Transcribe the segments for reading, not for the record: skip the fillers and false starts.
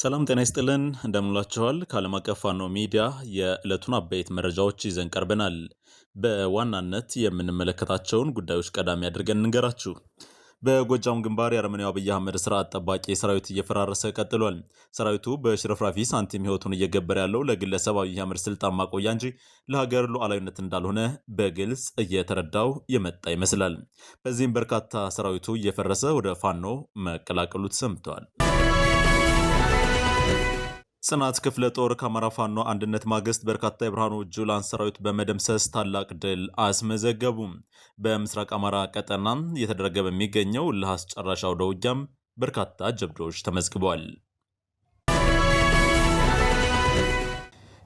ሰላም ጤና ይስጥልን እንደምንላችኋል። ከዓለም አቀፍ ፋኖ ሚዲያ የዕለቱን አበይት መረጃዎች ይዘን ቀርበናል። በዋናነት የምንመለከታቸውን ጉዳዮች ቀዳሚ አድርገን እንገራችሁ። በጎጃም ግንባር የአርመኒያው አብይ አህመድ ስርዓት ጠባቂ ሰራዊት እየፈራረሰ ቀጥሏል። ሰራዊቱ በሽርፍራፊ ሳንቲም ህይወቱን እየገበረ ያለው ለግለሰብ አብይ አህመድ ስልጣን ማቆያ እንጂ ለሀገር ሉዓላዊነት እንዳልሆነ በግልጽ እየተረዳው የመጣ ይመስላል። በዚህም በርካታ ሰራዊቱ እየፈረሰ ወደ ፋኖ መቀላቀሉ ተሰምተዋል። ጽናት ክፍለ ጦር ከአማራ ፋኖ አንድነት ማግስት በርካታ የብርሃኑ ጁላን ሰራዊት በመደምሰስ ታላቅ ድል አስመዘገቡም። በምስራቅ አማራ ቀጠና እየተደረገ በሚገኘው እልህ አስጨራሽ አውደ ውጊያም በርካታ ጀብዶች ተመዝግበዋል።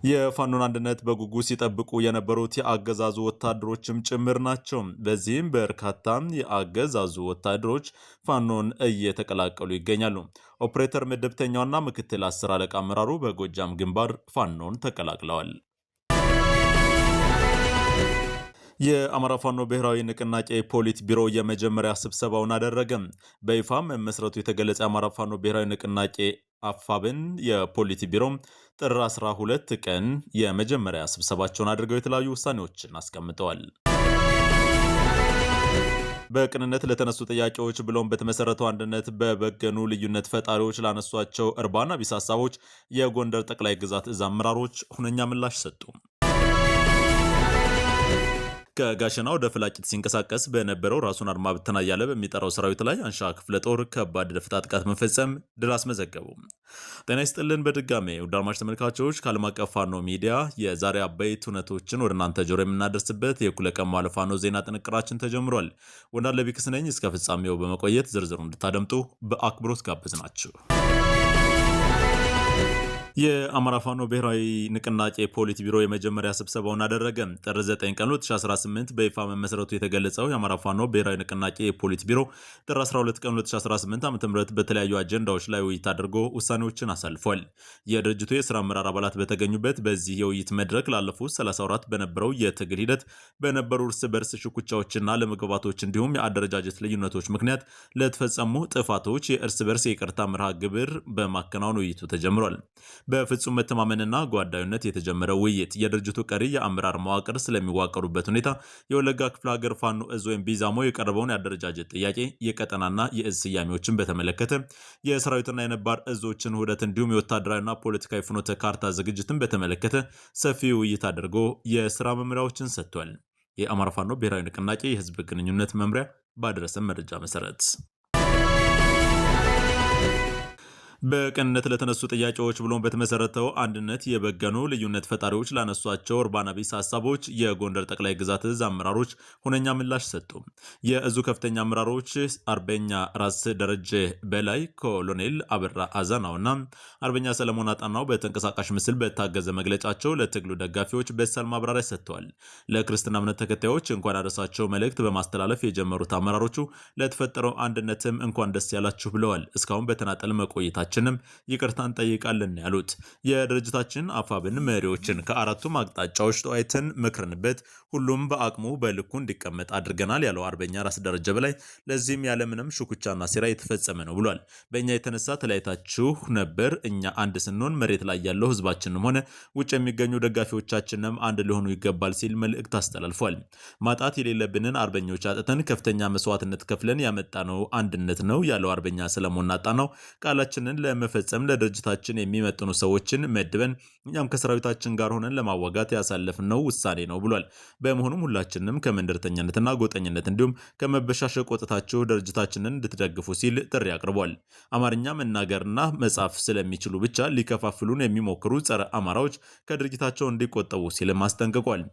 የፋኖን አንድነት በጉጉት ሲጠብቁ የነበሩት የአገዛዙ ወታደሮችም ጭምር ናቸው። በዚህም በርካታ የአገዛዙ ወታደሮች ፋኖን እየተቀላቀሉ ይገኛሉ። ኦፕሬተር ምድብተኛውና ምክትል 10 አለቃ አመራሩ በጎጃም ግንባር ፋኖን ተቀላቅለዋል። የአማራ ፋኖ ብሔራዊ ንቅናቄ ፖሊት ቢሮ የመጀመሪያ ስብሰባውን አደረገ። በይፋ መመስረቱ የተገለጸ የአማራ ፋኖ ብሔራዊ ንቅናቄ አፋብን የፖሊት ቢሮ ጥር 12 ቀን የመጀመሪያ ስብሰባቸውን አድርገው የተለያዩ ውሳኔዎችን አስቀምጠዋል። በቅንነት ለተነሱ ጥያቄዎች ብሎም በተመሰረተው አንድነት በበገኑ ልዩነት ፈጣሪዎች ላነሷቸው እርባና ቢስ ሀሳቦች የጎንደር ጠቅላይ ግዛት እዝ አመራሮች ሁነኛ ምላሽ ሰጡ። ከጋሸና ወደ ፍላቂት ሲንቀሳቀስ በነበረው ራሱን አድማ ብተና እያለ በሚጠራው ሰራዊት ላይ አንሻ ክፍለ ጦር ከባድ ደፈጣ ጥቃት መፈጸም ድል አስመዘገቡ። ጤና ይስጥልን በድጋሜ ውድ አድማጭ ተመልካቾች ከዓለም አቀፍ ፋኖ ሚዲያ የዛሬ አበይት እውነቶችን ወደ እናንተ ጆሮ የምናደርስበት የእኩለ ቀን ማለ ፋኖ ዜና ጥንቅራችን ተጀምሯል። ወንዳለ ቢክስ ነኝ። እስከ ፍጻሜው በመቆየት ዝርዝሩ እንድታደምጡ በአክብሮት ጋብዝ ናችሁ። የአማራ ፋኖ ብሔራዊ ንቅናቄ ፖሊት ቢሮ የመጀመሪያ ስብሰባውን አደረገ። ጥር 9 ቀን 2018 በይፋ መመስረቱ የተገለጸው የአማራ ፋኖ ብሔራዊ ንቅናቄ ፖሊት ቢሮ ጥር 12 ቀን 2018 ዓ.ም በተለያዩ አጀንዳዎች ላይ ውይይት አድርጎ ውሳኔዎችን አሳልፏል። የድርጅቱ የስራ አመራር አባላት በተገኙበት በዚህ የውይይት መድረክ ላለፉት 34 በነበረው የትግል ሂደት በነበሩ እርስ በርስ ሽኩቻዎችና ለመግባባቶች እንዲሁም የአደረጃጀት ልዩነቶች ምክንያት ለተፈጸሙ ጥፋቶች የእርስ በርስ የይቅርታ መርሃ ግብር በማከናወን ውይይቱ ተጀምሯል። በፍጹም መተማመንና ጓዳዩነት የተጀመረው ውይይት የድርጅቱ ቀሪ የአመራር መዋቅር ስለሚዋቀሩበት ሁኔታ፣ የወለጋ ክፍለ ሀገር ፋኖ እዝ ወይም ቢዛሞ የቀረበውን የአደረጃጀት ጥያቄ፣ የቀጠናና የእዝ ስያሜዎችን በተመለከተ፣ የሰራዊትና የነባር እዞችን ውህደት እንዲሁም የወታደራዊና ፖለቲካዊ ፍኖተ ካርታ ዝግጅትን በተመለከተ ሰፊ ውይይት አድርጎ የስራ መመሪያዎችን ሰጥቷል። የአማራ ፋኖ ብሔራዊ ንቅናቄ የህዝብ ግንኙነት መምሪያ ባደረሰን መረጃ መሰረት በቅንነት ለተነሱ ጥያቄዎች ብሎም በተመሰረተው አንድነት የበገኑ ልዩነት ፈጣሪዎች ላነሷቸው እርባና ቢስ ሀሳቦች የጎንደር ጠቅላይ ግዛት እዝ አመራሮች ሁነኛ ምላሽ ሰጡ። የእዙ ከፍተኛ አመራሮች አርበኛ ራስ ደረጀ በላይ፣ ኮሎኔል አበራ አዛናውና አርበኛ ሰለሞን አጣናው በተንቀሳቃሽ ምስል በታገዘ መግለጫቸው ለትግሉ ደጋፊዎች በሳል ማብራሪያ ሰጥተዋል። ለክርስትና እምነት ተከታዮች እንኳን አደረሳቸው መልእክት በማስተላለፍ የጀመሩት አመራሮቹ ለተፈጠረው አንድነትም እንኳን ደስ ያላችሁ ብለዋል። እስካሁን በተናጠል መቆየታቸው ይቅርታን ጠይቃለን ያሉት የድርጅታችን አፋብን መሪዎችን ከአራቱም አቅጣጫዎች ተወያይተን መክረንበት ሁሉም በአቅሙ በልኩ እንዲቀመጥ አድርገናል ያለው አርበኛ ራስ ደረጀ በላይ ለዚህም ያለምንም ሽኩቻና ሴራ የተፈጸመ ነው ብሏል። በእኛ የተነሳ ተለያይታችሁ ነበር። እኛ አንድ ስንሆን መሬት ላይ ያለው ህዝባችንም ሆነ ውጭ የሚገኙ ደጋፊዎቻችንም አንድ ሊሆኑ ይገባል ሲል መልእክት አስተላልፏል። ማጣት የሌለብንን አርበኞች አጥተን ከፍተኛ መስዋዕትነት ከፍለን ያመጣነው አንድነት ነው ያለው አርበኛ ሰለሞን አጣናው ቃላችንን ለመፈጸም ለድርጅታችን የሚመጥኑ ሰዎችን መድበን እኛም ከሰራዊታችን ጋር ሆነን ለማዋጋት ያሳለፍነው ውሳኔ ነው ብሏል። በመሆኑም ሁላችንም ከመንደርተኛነትና ጎጠኝነት እንዲሁም ከመበሻሸቅ ወጥታችሁ ድርጅታችንን እንድትደግፉ ሲል ጥሪ አቅርቧል። አማርኛ መናገርና መጻፍ ስለሚችሉ ብቻ ሊከፋፍሉን የሚሞክሩ ጸረ አማራዎች ከድርጊታቸው እንዲቆጠቡ ሲልም አስጠንቅቋል።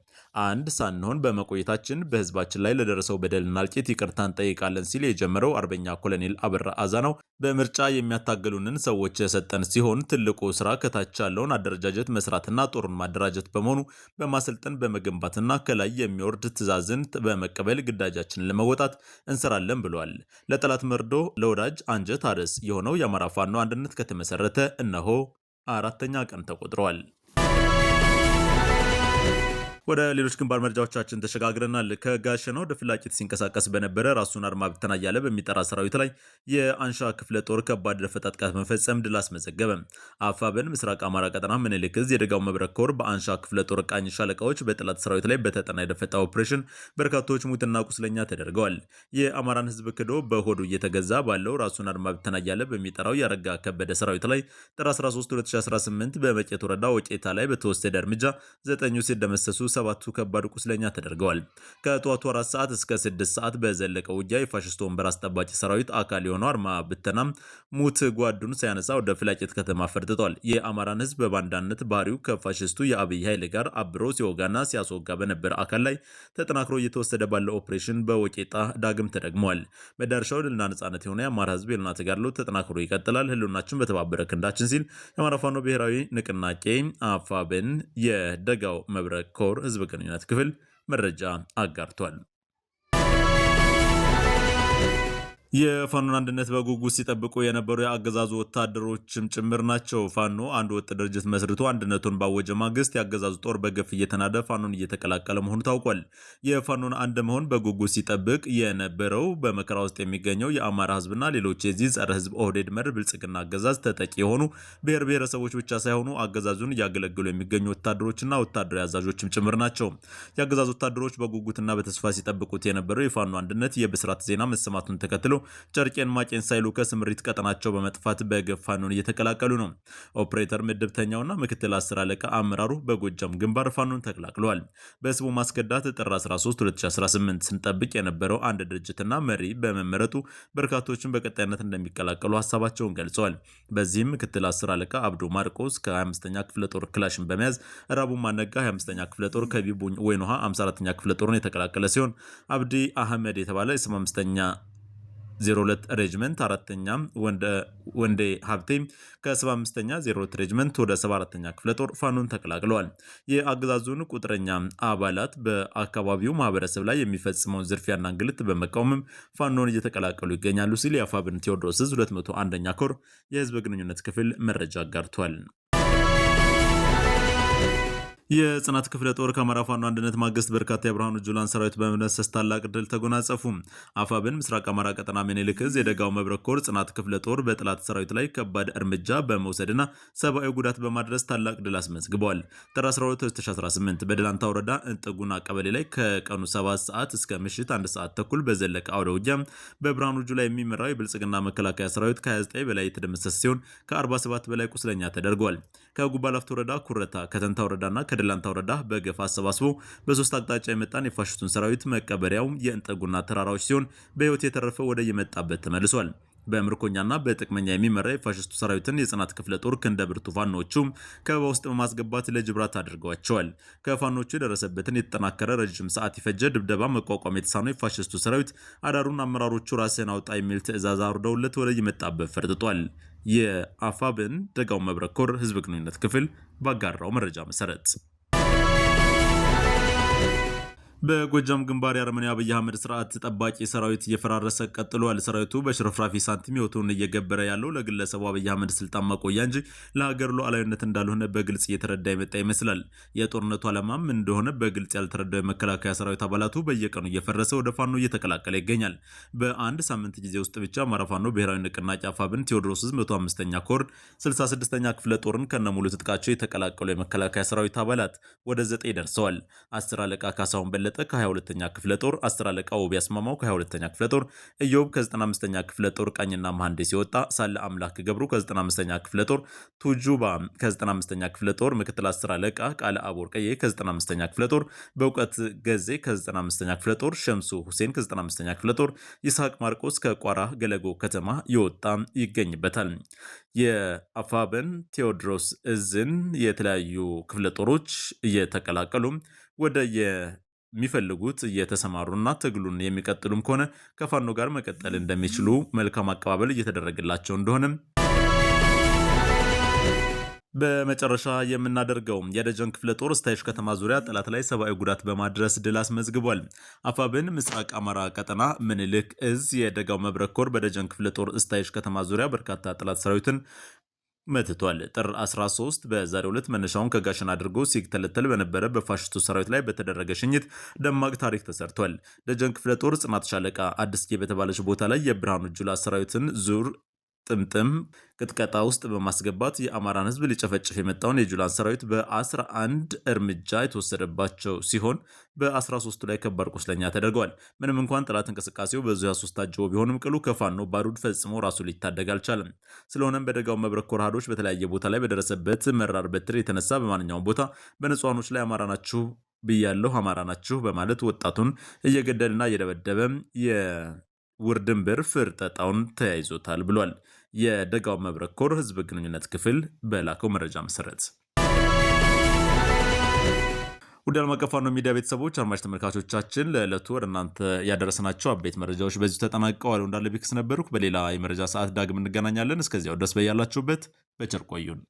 አንድ ሳንሆን በመቆየታችን በህዝባችን ላይ ለደረሰው በደልና እልቂት ይቅርታ እንጠይቃለን ሲል የጀመረው አርበኛ ኮሎኔል አበራ አዛናው በምርጫ የሚያታገሉንን ሰዎች የሰጠን ሲሆን ትልቁ ስራ ከታች ያለውን አደረጃጀት መስራትና ጦሩን ማደራጀት በመሆኑ በማሰልጠን በመገንባትና ከላይ የሚወርድ ትዕዛዝን በመቀበል ግዳጃችንን ለመወጣት እንሰራለን ብለዋል። ለጠላት መርዶ ለወዳጅ አንጀት አርስ የሆነው የአማራ ፋኖ አንድነት ከተመሰረተ እነሆ 4ኛ ቀን ተቆጥሯል። ወደ ሌሎች ግንባር መረጃዎቻችን ተሸጋግረናል። ከጋሸና ወደ ፍላቂት ሲንቀሳቀስ በነበረ ራሱን አድማ ብተና እያለ በሚጠራ ሰራዊት ላይ የአንሻ ክፍለ ጦር ከባድ ደፈጣ ጥቃት መፈጸም ድል አስመዘገበ። አፋብን ምስራቅ አማራ ቀጠና ምኒልክ ዕዝ የደጋው መብረቅ ኮር በአንሻ ክፍለ ጦር ቃኝ ሻለቃዎች በጠላት ሰራዊት ላይ በተጠና የደፈጣ ኦፕሬሽን በርካቶች ሙትና ቁስለኛ ተደርገዋል። የአማራን ህዝብ ክዶ በሆዱ እየተገዛ ባለው ራሱን አድማ ብተና እያለ በሚጠራው ያረጋ ከበደ ሰራዊት ላይ ጥር 13 2018 በመቄት ወረዳ ወቄታ ላይ በተወሰደ እርምጃ 9ኙ ሲደመሰሱ 7ቱ ከባድ ቁስለኛ ተደርገዋል። ከጠዋቱ 4 ሰዓት እስከ 6 ሰዓት በዘለቀው ውጊያ የፋሽስቱ ወንበር አስጠባቂ ሰራዊት አካል የሆነው አርማ ብተናም ሙት ጓዱን ሳያነሳ ወደ ፍላቂት ከተማ ፈርጥጧል። የአማራን ህዝብ በባንዳነት ባህሪው ከፋሽስቱ የአብይ ኃይል ጋር አብሮ ሲወጋና ሲያስወጋ በነበረ አካል ላይ ተጠናክሮ እየተወሰደ ባለው ኦፕሬሽን በወቄጣ ዳግም ተደግመዋል። መዳረሻው ድልና ነጻነት የሆነ የአማራ ህዝብ የሉና ተጋድሎ ተጠናክሮ ይቀጥላል። ህልውናችን በተባበረ ክንዳችን ሲል የአማራ ፋኖ ብሔራዊ ንቅናቄ አፋብን የደጋው መብረቅ ኮር ህዝብ ግንኙነት ክፍል መረጃ አጋርቷል። የፋኖን አንድነት በጉጉት ሲጠብቁ የነበሩ የአገዛዙ ወታደሮችም ጭምር ናቸው። ፋኖ አንድ ወጥ ድርጅት መስርቶ አንድነቱን ባወጀ ማግስት የአገዛዙ ጦር በገፍ እየተናደ ፋኖን እየተቀላቀለ መሆኑ ታውቋል። የፋኖን አንድ መሆን በጉጉት ሲጠብቅ የነበረው በመከራ ውስጥ የሚገኘው የአማራ ህዝብና ሌሎች የዚህ ጸረ ህዝብ ኦህዴድ መር ብልጽግና አገዛዝ ተጠቂ የሆኑ ብሔር ብሔረሰቦች ብቻ ሳይሆኑ አገዛዙን እያገለገሉ የሚገኙ ወታደሮችና ወታደራዊ አዛዦችም ጭምር ናቸው። የአገዛዙ ወታደሮች በጉጉትና በተስፋ ሲጠብቁት የነበረው የፋኖ አንድነት የብስራት ዜና መሰማቱን ተከትሎ ጨርቄን ማቄን ሳይሉ ከስምሪት ቀጠናቸው በመጥፋት በገፍ ፋኖን እየተቀላቀሉ ነው። ኦፕሬተር ምድብተኛውና ምክትል 10 አለቃ አመራሩ በጎጃም ግንባር ፋኖን ተቀላቅለዋል። በስሙ ማስከዳት ጥር 13 2018 ስንጠብቅ የነበረው አንድ ድርጅትና መሪ በመመረጡ በርካቶችን በቀጣይነት እንደሚቀላቀሉ ሀሳባቸውን ገልጸዋል። በዚህም ምክትል 10 አለቃ አብዶ ማርቆስ ከ25ኛ ክፍለ ጦር ክላሽን በመያዝ ራቡ ማነጋ 25ኛ ክፍለ ጦር ከቢቡኝ ወይን ውሃ 54ኛ ክፍለ ጦርን የተቀላቀለ ሲሆን አብዲ አህመድ የተባለ 85ኛ 02 ሬጅመንት አራተኛ ወንዴ ሀብቴ ከ75ኛ 02 ሬጅመንት ወደ 74ኛ ክፍለ ጦር ፋኖን ተቀላቅለዋል። የአገዛዙን ቁጥረኛ አባላት በአካባቢው ማህበረሰብ ላይ የሚፈጽመውን ዝርፊያና እንግልት በመቃወምም ፋኖን እየተቀላቀሉ ይገኛሉ ሲል የአፋብን ቴዎድሮስ ዕዝ 201ኛ ኮር የህዝብ ግንኙነት ክፍል መረጃ አጋርቷል። የጽናት ክፍለ ጦር ከአማራ ፋኖ አንድነት ማግስት በርካታ የብርሃኑ ጁላን ሰራዊት በመደምሰስ ታላቅ ድል ተጎናጸፉ። አፋብን ምስራቅ አማራ ቀጠና ምኒልክ ዕዝ የደጋው መብረቅ ኮር ጽናት ክፍለ ጦር በጠላት ሰራዊት ላይ ከባድ እርምጃ በመውሰድና ሰብአዊ ጉዳት በማድረስ ታላቅ ድል አስመዝግበዋል። ጥር 12 2018 በደላንታ ወረዳ እንጥጉና ቀበሌ ላይ ከቀኑ 7 ሰዓት እስከ ምሽት 1 ሰዓት ተኩል በዘለቀ አውደ ውጊያ በብርሃኑ ጁላ የሚመራው የብልጽግና መከላከያ ሰራዊት ከ29 በላይ የተደመሰሰ ሲሆን ከ47 በላይ ቁስለኛ ተደርጓል። ከጉባላፍቶ ወረዳ ኩረታ፣ ከተንታ ወረዳና ከደላንታ ወረዳ በገፍ አሰባስቦ በሶስት አቅጣጫ የመጣን የፋሽስቱን ሰራዊት መቀበሪያው የእንጠጉና ተራራዎች ሲሆን በህይወት የተረፈው ወደ የመጣበት ተመልሷል። በምርኮኛና በጥቅመኛ የሚመራ የፋሽስቱ ሰራዊትን የጽናት ክፍለ ጦር ክንደ ብርቱ ፋኖቹም ከበባ ውስጥ በማስገባት ለጅብራት አድርገዋቸዋል። ከፋኖቹ የደረሰበትን የተጠናከረ ረዥም ሰዓት የፈጀ ድብደባ መቋቋም የተሳነው የፋሽስቱ ሰራዊት አዳሩን አመራሮቹ ራስን አውጣ የሚል ትዕዛዝ አውርደውለት ወደ የመጣበት ፈርጥጧል። የአፋብን ደጋው መብረቅ ኮር ህዝብ ግንኙነት ክፍል ባጋራው መረጃ መሰረት በጎጃም ግንባር የአርመኒ አብይ አህመድ ስርዓት ጠባቂ ሰራዊት እየፈራረሰ ቀጥሏል። ሰራዊቱ በሽርፍራፊ ሳንቲም ህይወቱን እየገበረ ያለው ለግለሰቡ አብይ አህመድ ስልጣን ማቆያ እንጂ ለሀገር ሉዓላዊነት እንዳልሆነ በግልጽ እየተረዳ የመጣ ይመስላል። የጦርነቱ ዓላማም እንደሆነ በግልጽ ያልተረዳው የመከላከያ ሰራዊት አባላቱ በየቀኑ እየፈረሰ ወደ ፋኖ እየተቀላቀለ ይገኛል። በአንድ ሳምንት ጊዜ ውስጥ ብቻ አማራ ፋኖ ብሔራዊ ንቅናቄ አፋብን ቴዎድሮስ ዕዝ 105ኛ ኮር 66ኛ ክፍለ ጦርን ከነሙሉ ትጥቃቸው የተቀላቀሉ የመከላከያ ሰራዊት አባላት ወደ 9 ደርሰዋል። 10 አለቃ ካሳሁን በለጠ ከ22ኛ ክፍለ ጦር፣ 10 አለቃ ውብ ያስማማው ከ22ኛ ክፍለ ጦር፣ ኢዮብ ከ95ኛ ክፍለ ጦር ቃኝና መሐንዲስ የወጣ ሳለ አምላክ ገብሩ ከ95ኛ ክፍለ ጦር፣ ቱጁባ ከ95ኛ ክፍለ ጦር፣ ምክትል 10 አለቃ ቃለ አቦር ቀዬ ከ95ኛ ክፍለ ጦር፣ በእውቀት ገዜ ከ95ኛ ክፍለ ጦር፣ ሸምሱ ሁሴን ከ95ኛ ክፍለ ጦር፣ ይስሐቅ ማርቆስ ከቋራ ገለጎ ከተማ የወጣ ይገኝበታል። የአፋብን ቴዎድሮስ ዕዝን የተለያዩ ክፍለ ጦሮች እየተቀላቀሉ ወደ የሚፈልጉት እየተሰማሩና ትግሉን የሚቀጥሉም ከሆነ ከፋኖ ጋር መቀጠል እንደሚችሉ መልካም አቀባበል እየተደረገላቸው እንደሆነም በመጨረሻ የምናደርገው የደጀን ክፍለ ጦር ስታይሽ ከተማ ዙሪያ ጠላት ላይ ሰብአዊ ጉዳት በማድረስ ድል አስመዝግቧል። አፋብን ምስራቅ አማራ ቀጠና ምኒልክ ዕዝ የደጋው መብረቅ ኮር በደጀን ክፍለ ጦር ስታይሽ ከተማ ዙሪያ በርካታ ጠላት ሰራዊትን መትቷል። ጥር 13 በዛሬው ዕለት መነሻውን ከጋሸና አድርጎ ሲተለተል በነበረ በፋሽስቱ ሰራዊት ላይ በተደረገ ሽኝት ደማቅ ታሪክ ተሰርቷል። ደጀን ክፍለ ጦር ጽናት ሻለቃ አዲስጌ በተባለች ቦታ ላይ የብርሃኑ ጁላ ሰራዊትን ዙር ጥምጥም ቅጥቀጣ ውስጥ በማስገባት የአማራን ሕዝብ ሊጨፈጭፍ የመጣውን የጁላን ሰራዊት በ11 እርምጃ የተወሰደባቸው ሲሆን በ13ቱ ላይ ከባድ ቁስለኛ ተደርገዋል። ምንም እንኳን ጠላት እንቅስቃሴው በዙ 23 ታጅቦ ቢሆንም ቅሉ ከፋኖ ባሩድ ፈጽሞ ራሱ ሊታደግ አልቻለም። ስለሆነም በደጋው መብረቅ ኮርሃዶች በተለያየ ቦታ ላይ በደረሰበት መራር በትር የተነሳ በማንኛውም ቦታ በንጹሃኖች ላይ አማራ ናችሁ ብያለሁ፣ አማራ ናችሁ በማለት ወጣቱን እየገደልና እየደበደበ ውርድንብር ፍርጠጣውን ተያይዞታል ብሏል። የደጋው መብረቅ ኮር ህዝብ ግንኙነት ክፍል በላከው መረጃ መሰረት ውድ ዓለም አቀፍ ፋኖ ሚዲያ ቤተሰቦች አድማጭ ተመልካቾቻችን ለዕለቱ ወደ እናንተ ያደረስናቸው አበይት መረጃዎች በዚሁ ተጠናቀዋል። እንዳለ ቢክስ ነበርኩ። በሌላ የመረጃ ሰዓት ዳግም እንገናኛለን። እስከዚያው ድረስ በያላችሁበት በቸር ቆዩን።